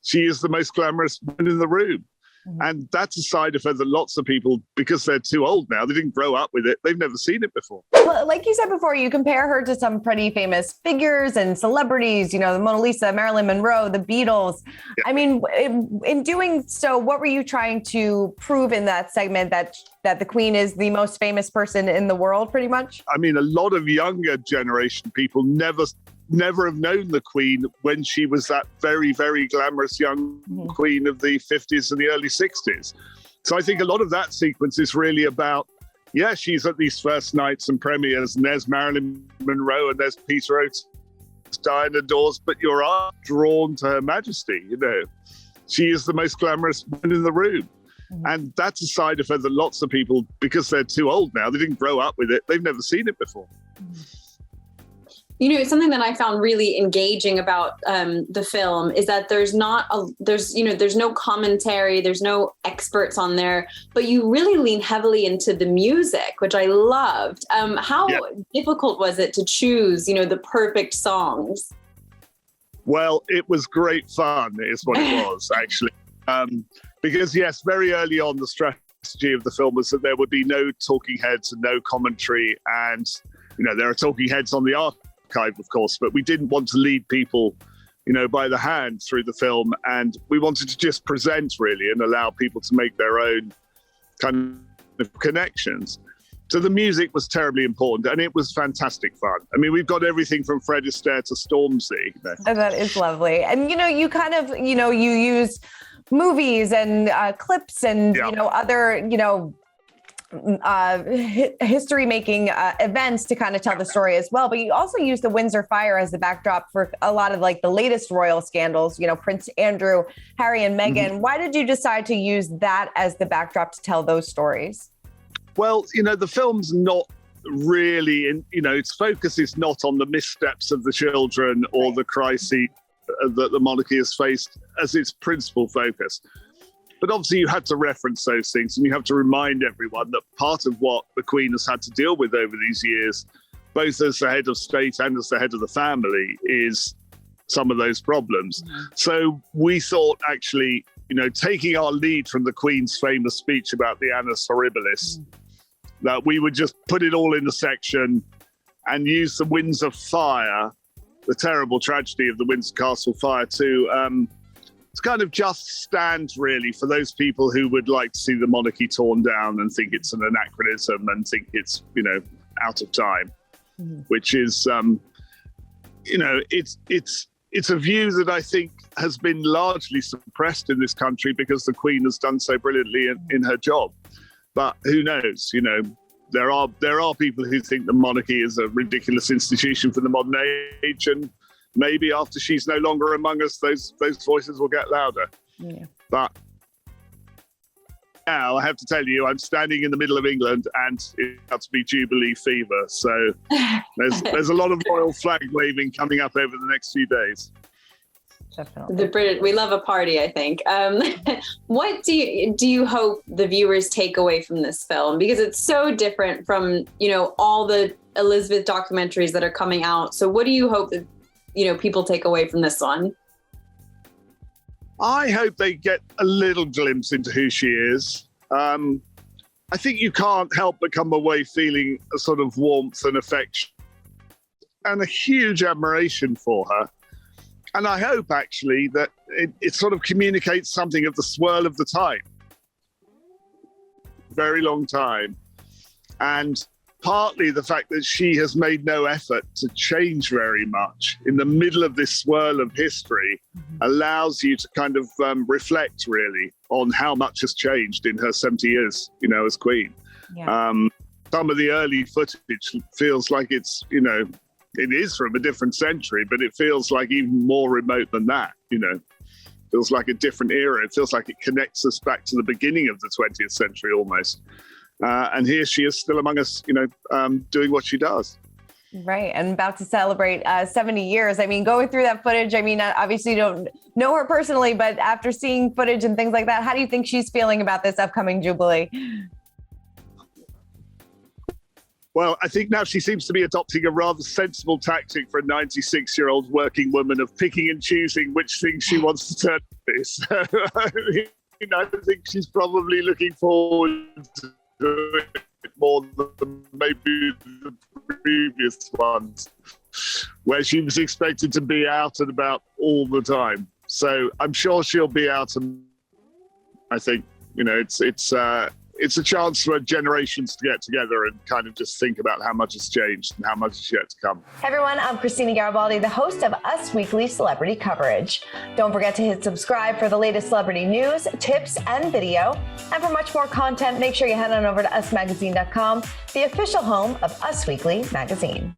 she is the most glamorous woman in the room. And that's a side of her that lots of people, because they're too old now, they didn't grow up with it, they've never seen it before. Well, like you said before, you compare her to some pretty famous figures and celebrities, the Mona Lisa, Marilyn Monroe, the Beatles. Yeah. I mean, in doing so, what were you trying to prove in that segment, that the Queen is the most famous person in the world, pretty much? I mean, a lot of younger generation people never have known the Queen when she was that very, very glamorous young Queen of the 50s and the early 60s. So I think a lot of that sequence is really about, she's at these first nights and premieres, and there's Marilyn Monroe and there's Peter Oates, Diana Dawes, but you're drawn to Her Majesty, She is the most glamorous woman in the room. And that's a side of her that lots of people, because they're too old now, they didn't grow up with it, they've never seen it before. Something that I found really engaging about the film is that there's no commentary, there's no experts on there, but you really lean heavily into the music, which I loved. How difficult was it to choose, the perfect songs? Well, it was great fun, is what it was, actually. Because, yes, very early on, the strategy of the film was that there would be no talking heads and no commentary. And, there are talking heads on the archive, of course, but we didn't want to lead people, by the hand through the film. And we wanted to just present, really, and allow people to make their own kind of connections. So the music was terribly important, and it was fantastic fun. I mean, we've got everything from Fred Astaire to Stormzy. That is lovely. And, you kind of, you use movies and clips and, other, history-making events to kind of tell the story as well. But you also use the Windsor Fire as the backdrop for a lot of the latest royal scandals, Prince Andrew, Harry and Meghan. Why did you decide to use that as the backdrop to tell those stories? Well, the film's not really, its focus is not on the missteps of the children or the crises that the monarchy has faced as its principal focus. But obviously you had to reference those things, and you have to remind everyone that part of what the Queen has had to deal with over these years, both as the head of state and as the head of the family, is some of those problems. So we thought, actually, taking our lead from the Queen's famous speech about the Annus Horribilis, that we would just put it all in a section and use the Windsor Fire, the terrible tragedy of the Windsor Castle fire, to kind of just stand, really, for those people who would like to see the monarchy torn down and think it's an anachronism and think it's, out of time, which is, it's a view that I think has been largely suppressed in this country because the Queen has done so brilliantly in her job. But who knows? There are people who think the monarchy is a ridiculous institution for the modern age, and maybe after she's no longer among us, those voices will get louder. Yeah. But now I have to tell you, I'm standing in the middle of England, and it's about to be Jubilee fever. So there's a lot of royal flag waving coming up over the next few days. Definitely. The British, we love a party, I think. What do you hope the viewers take away from this film? Because it's so different from, all the Elizabeth documentaries that are coming out. So what do you hope that, people take away from this one? I hope they get a little glimpse into who she is. I think you can't help but come away feeling a sort of warmth and affection and a huge admiration for her. And I hope, actually, that it sort of communicates something of the swirl of the time. Very long time. And partly the fact that she has made no effort to change very much in the middle of this swirl of history allows you to kind of reflect, really, on how much has changed in her 70 years, as Queen. Yeah. Some of the early footage feels like it's, it is from a different century, but it feels like even more remote than that, feels like a different era. It feels like it connects us back to the beginning of the 20th century almost. And here she is still among us, doing what she does. Right. And about to celebrate 70 years. I mean, going through that footage, obviously you don't know her personally, but after seeing footage and things like that, how do you think she's feeling about this upcoming Jubilee? Well, I think now she seems to be adopting a rather sensible tactic for a 96-year-old working woman of picking and choosing which things she wants to turn So, I think she's probably looking forward to it more than maybe the previous ones, where she was expected to be out and about all the time. So I'm sure she'll be out, and I think, it's a chance for generations to get together and kind of just think about how much has changed and how much is yet to come. Hey everyone, I'm Christina Garibaldi, the host of Us Weekly Celebrity Coverage. Don't forget to hit subscribe for the latest celebrity news, tips, and video. And for much more content, make sure you head on over to usmagazine.com, the official home of Us Weekly magazine.